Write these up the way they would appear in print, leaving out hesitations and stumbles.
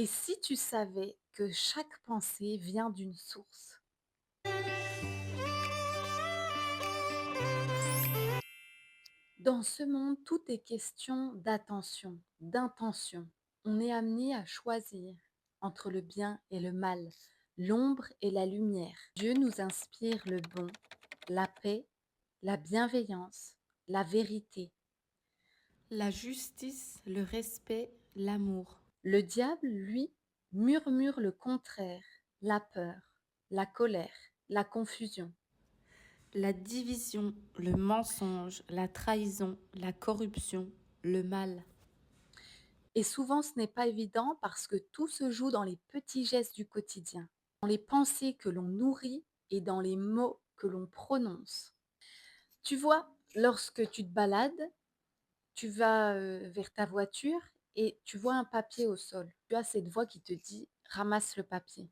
Et si tu savais que chaque pensée vient d'une source? Dans ce monde, tout est question d'attention, d'intention. On est amené à choisir entre le bien et le mal, l'ombre et la lumière. Dieu nous inspire le bon, la paix, la bienveillance, la vérité. La justice, le respect, l'amour. Le diable, lui, murmure le contraire, la peur, la colère, la confusion. La division, le mensonge, la trahison, la corruption, le mal. Et souvent, ce n'est pas évident parce que tout se joue dans les petits gestes du quotidien, dans les pensées que l'on nourrit et dans les mots que l'on prononce. Tu vois, lorsque tu te balades, tu vas vers ta voiture et tu vois un papier au sol. Tu as cette voix qui te dit ramasse le papier.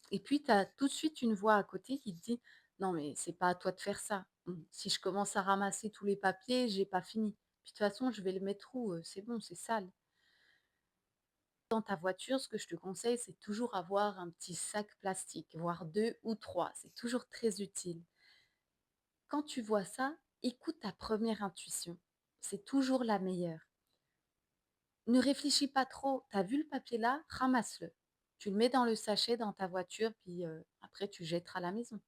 Et puis tu as tout de suite une voix à côté qui te dit non mais c'est pas à toi de faire ça. Si je commence à ramasser tous les papiers, j'ai pas fini. Puis de toute façon, je vais le mettre où? C'est bon, c'est sale. Dans ta voiture, ce que je te conseille, c'est toujours avoir un petit sac plastique, voire 2 ou 3. C'est toujours très utile. Quand tu vois ça, écoute ta première intuition. C'est toujours la meilleure. Ne réfléchis pas trop. Tu as vu le papier là? Ramasse-le. Tu le mets dans le sachet dans ta voiture, puis après tu jetteras à la maison.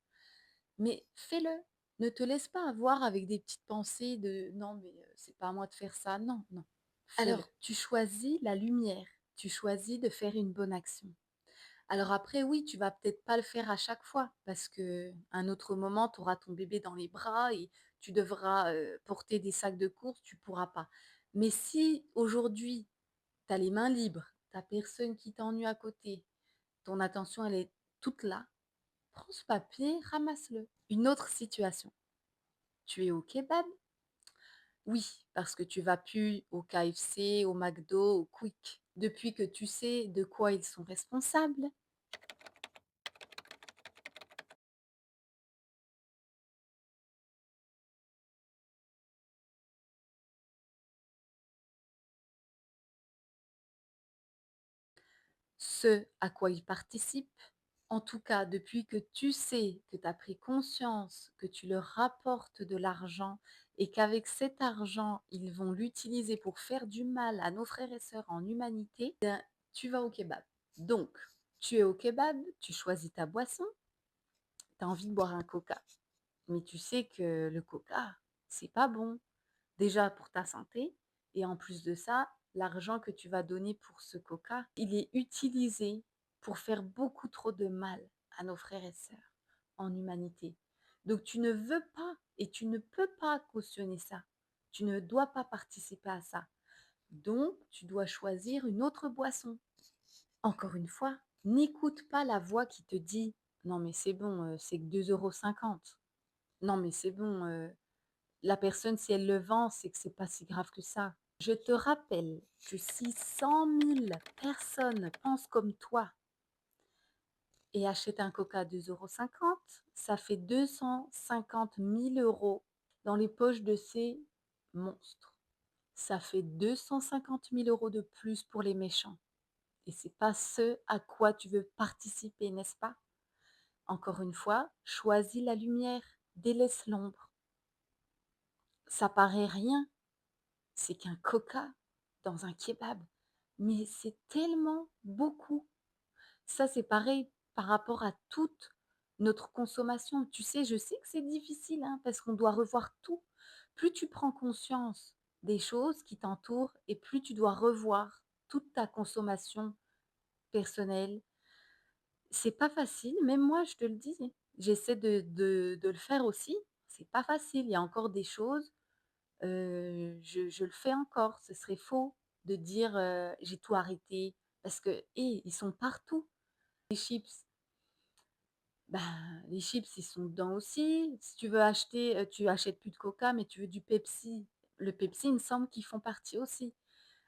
Mais fais-le. Ne te laisse pas avoir avec des petites pensées de non, mais c'est pas à moi de faire ça. Non, non. Fais-le. Alors, tu choisis la lumière. Tu choisis de faire une bonne action. Alors après, oui, tu vas peut-être pas le faire à chaque fois parce que un autre moment, tu auras ton bébé dans les bras et tu devras, porter des sacs de courses, tu pourras pas. Mais si aujourd'hui, tu as les mains libres, tu as personne qui t'ennuie à côté, ton attention, elle est toute là, prends ce papier, ramasse-le. Une autre situation, tu es au kebab? Oui, parce que tu vas plus au KFC, au McDo, au Quick. Depuis que tu sais de quoi ils sont responsables, ce à quoi ils participent. En tout cas, depuis que tu sais, que tu as pris conscience, que tu leur rapportes de l'argent et qu'avec cet argent, ils vont l'utiliser pour faire du mal à nos frères et sœurs en humanité, bien, tu vas au kebab. Donc, tu es au kebab, tu choisis ta boisson, tu as envie de boire un coca. Mais tu sais que le coca, c'est pas bon. Déjà pour ta santé et en plus de ça, l'argent que tu vas donner pour ce coca, il est utilisé pour faire beaucoup trop de mal à nos frères et sœurs en humanité. Donc tu ne veux pas et tu ne peux pas cautionner ça. Tu ne dois pas participer à ça. Donc tu dois choisir une autre boisson. Encore une fois, n'écoute pas la voix qui te dit non mais c'est bon, c'est que 2,50 €. Non mais c'est bon, la personne, si elle le vend, c'est que c'est pas si grave que ça. Je te rappelle que si 100 000 personnes pensent comme toi et achètent un coca à 2,50 €, ça fait 250 000 € dans les poches de ces monstres. Ça fait 250 000 € de plus pour les méchants. Et c'est pas ce à quoi tu veux participer, n'est-ce pas? Encore une fois, choisis la lumière, délaisse l'ombre. Ça paraît rien, c'est qu'un coca dans un kebab, mais c'est tellement beaucoup. Ça, c'est pareil par rapport à toute notre consommation. Tu sais, je sais que c'est difficile, hein, parce qu'on doit revoir tout. Plus tu prends conscience des choses qui t'entourent et plus tu dois revoir toute ta consommation personnelle. C'est pas facile, même moi, je te le dis, j'essaie de le faire aussi. C'est pas facile, il y a encore des choses. Je le fais encore. Ce serait faux de dire, «J'ai tout arrêté» parce que, ils sont partout. Les chips, ben, les chips, ils sont dedans aussi. Si tu veux acheter, tu achètes plus de Coca, mais tu veux du Pepsi. Le Pepsi, il me semble qu'ils font partie aussi.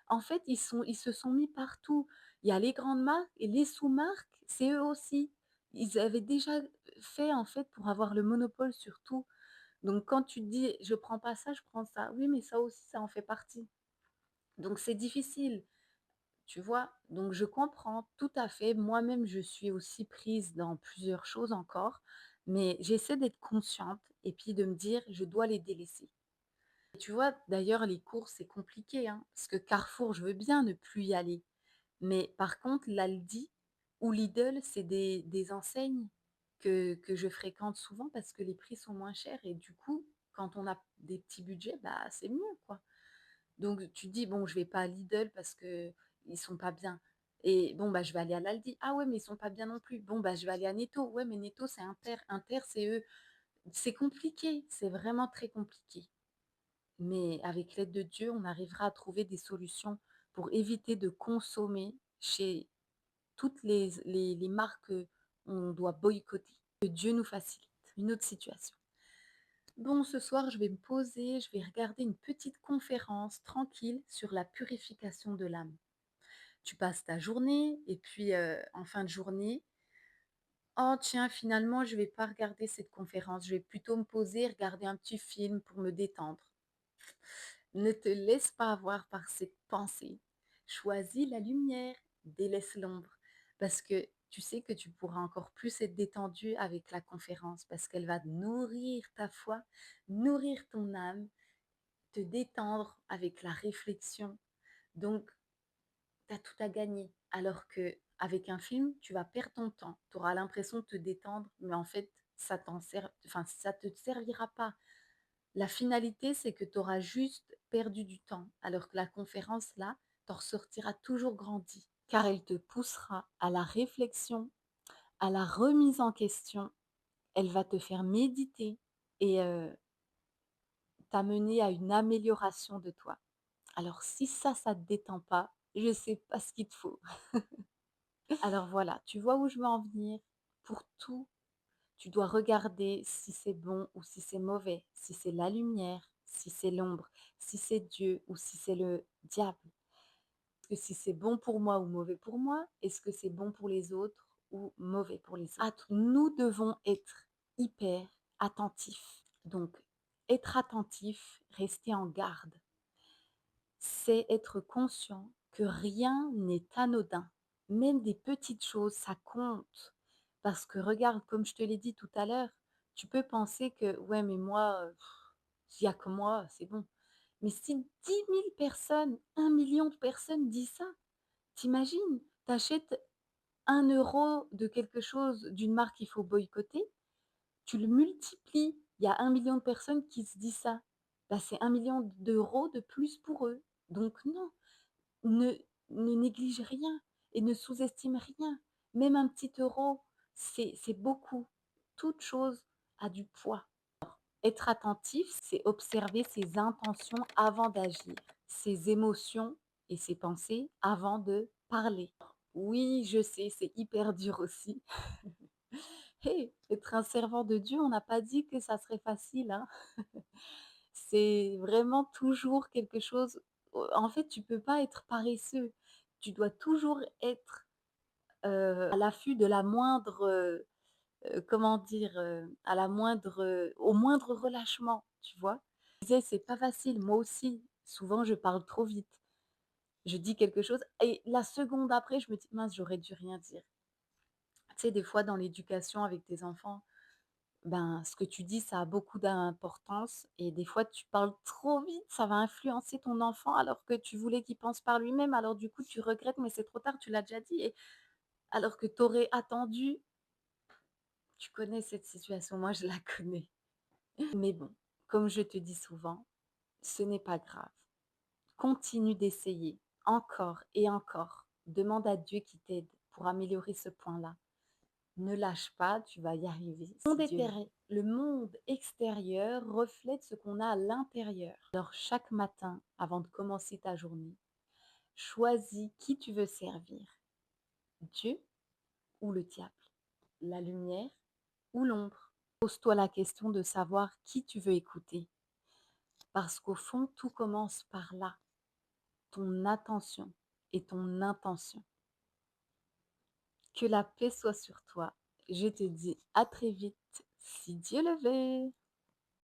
En fait, ils se sont mis partout. Il y a les grandes marques et les sous-marques, c'est eux aussi. Ils avaient déjà fait, en fait, pour avoir le monopole sur tout. Donc quand tu te dis: «Je prends pas ça, je prends ça». Oui, mais ça aussi, ça en fait partie. Donc c'est difficile. tu vois? Donc je comprends tout à fait. Moi-même, je suis aussi prise dans plusieurs choses encore, mais j'essaie d'être consciente et puis de me dire: «Je dois les délaisser». Et tu vois, d'ailleurs, les courses, c'est compliqué, hein, parce que Carrefour, je veux bien ne plus y aller, mais par contre, l'Aldi ou Lidl, c'est des enseignes que je fréquente souvent parce que les prix sont moins chers et du coup, quand on a des petits budgets, bah, c'est mieux, quoi. Donc tu te dis: «Bon, je vais pas à Lidl parce que ils sont pas bien et bon, bah, je vais aller à l'Aldi. Ah ouais, mais ils sont pas bien non plus. Bon, bah, je vais aller à Netto. Ouais, mais Netto, c'est Inter. Inter, c'est eux». C'est compliqué, c'est vraiment très compliqué. Mais avec l'aide de Dieu, on arrivera à trouver des solutions pour éviter de consommer chez toutes les marques qu'on doit boycotter. Que Dieu nous facilite. Une autre situation. Bon, ce soir, je vais me poser, je vais regarder une petite conférence tranquille sur la purification de l'âme. Tu passes ta journée et puis en fin de journée, oh tiens, finalement, je vais pas regarder cette conférence, je vais plutôt me poser, regarder un petit film pour me détendre. Ne te laisse pas avoir par cette pensée. Choisis la lumière, délaisse l'ombre. Parce que tu sais que tu pourras encore plus être détendu avec la conférence, parce qu'elle va nourrir ta foi, nourrir ton âme, te détendre avec la réflexion. Donc, tu as tout à gagner. Alors que avec un film, tu vas perdre ton temps. Tu auras l'impression de te détendre, mais en fait, ça te servira pas. La finalité, c'est que tu auras juste perdu du temps, alors que la conférence, là, t'en ressortira toujours grandi, car elle te poussera à la réflexion, à la remise en question. Elle va te faire méditer et t'amener à une amélioration de toi. Alors si ça te détend pas, je sais pas ce qu'il te faut. Alors voilà, tu vois où je veux en venir? Pour tout, tu dois regarder si c'est bon ou si c'est mauvais, si c'est la lumière, si c'est l'ombre, si c'est Dieu ou si c'est le diable. Est-ce que si c'est bon pour moi ou mauvais pour moi? Est-ce que c'est bon pour les autres ou mauvais pour les autres? Nous devons être hyper attentifs. Donc, être attentif, rester en garde, c'est être conscient que rien n'est anodin. Même des petites choses, ça compte. Parce que regarde, comme je te l'ai dit tout à l'heure, tu peux penser que, ouais, mais moi, il n'y a que moi, c'est bon. Mais si 10 000 personnes, 1 million de personnes disent ça, t'imagines, t'achètes 1 euro de quelque chose d'une marque qu'il faut boycotter, tu le multiplies, il y a 1 million de personnes qui se disent ça. Bah, c'est 1 million d'euros de plus pour eux. Donc non, ne, ne néglige rien et ne sous-estime rien. Même un petit euro, c'est beaucoup. Toute chose a du poids. Être attentif, c'est observer ses intentions avant d'agir, ses émotions et ses pensées avant de parler. Oui, je sais, c'est hyper dur aussi. Hey, être un servant de Dieu, on n'a pas dit que ça serait facile, hein. C'est vraiment toujours quelque chose. En fait, tu peux pas être paresseux. Tu dois toujours être à l'affût de la moindre, comment dire, à la moindre, au moindre relâchement, tu vois. Je disais, c'est pas facile. Moi aussi, souvent, je parle trop vite. Je dis quelque chose et la seconde après, je me dis, mince, j'aurais dû rien dire. Tu sais, des fois, dans l'éducation avec tes enfants, ben, ce que tu dis, ça a beaucoup d'importance et des fois, tu parles trop vite, ça va influencer ton enfant alors que tu voulais qu'il pense par lui-même. Alors du coup, tu regrettes, mais c'est trop tard, tu l'as déjà dit et alors que tu aurais attendu, tu connais cette situation, moi je la connais. Mais bon, comme je te dis souvent, ce n'est pas grave. Continue d'essayer encore et encore. Demande à Dieu qui t'aide pour améliorer ce point-là. Ne lâche pas, tu vas y arriver. Le monde extérieur reflète ce qu'on a à l'intérieur. Alors chaque matin, avant de commencer ta journée, choisis qui tu veux servir. Dieu ou le diable, la lumière ou l'ombre. Pose-toi la question de savoir qui tu veux écouter. Parce qu'au fond, tout commence par là, ton attention et ton intention. Que la paix soit sur toi. Je te dis à très vite, si Dieu le veut.